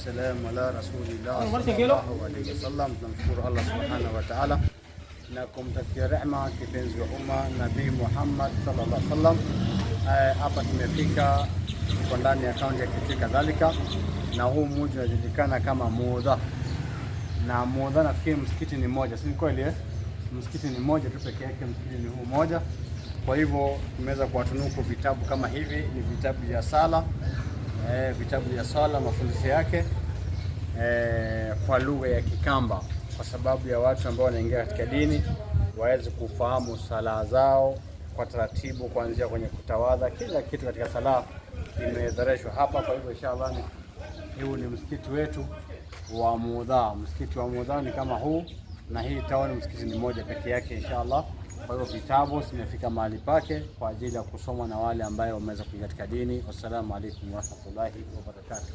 wassalamu ala rasulillah sallallahu alayhi wasallam. Tunamshukuru Allah subhanahu wa ta'ala na kumtakia rehema kipenzi wa umma Nabii Muhammad sallallahu alayhi wasallam. Hapa tumefika kwa ndani ya kaunti ya Kitui kadhalika, na huu mji unajulikana kama Muudha, na Muudha nafikiri msikiti ni mmoja, si kweli? Msikiti ni mmoja tu peke yake, msikiti ni huu mmoja. Kwa hivyo tumeweza kuwatunuku vitabu kama hivi, ni vitabu vya sala, vitabu vya sala mafundisho yake kwa lugha ya Kikamba, kwa sababu ya watu ambao wanaingia katika dini waweze kufahamu sala zao kwa taratibu, kuanzia kwenye kutawadha, kila kitu katika sala imedhareshwa hapa. Kwa hivyo inshallah huu ni msikiti wetu wa Muudha. Msikiti wa Muudha ni kama huu, na hii town msikiti ni mmoja peke yake inshallah. Kwa hivyo vitabu zimefika mahali pake kwa ajili ya kusomwa na wale ambao wameweza kuingia katika dini. Wassalamu alaykum wa rahmatullahi wa barakatuh.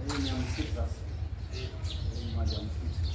Hii ni msikiti sasa. Hii ni msikiti.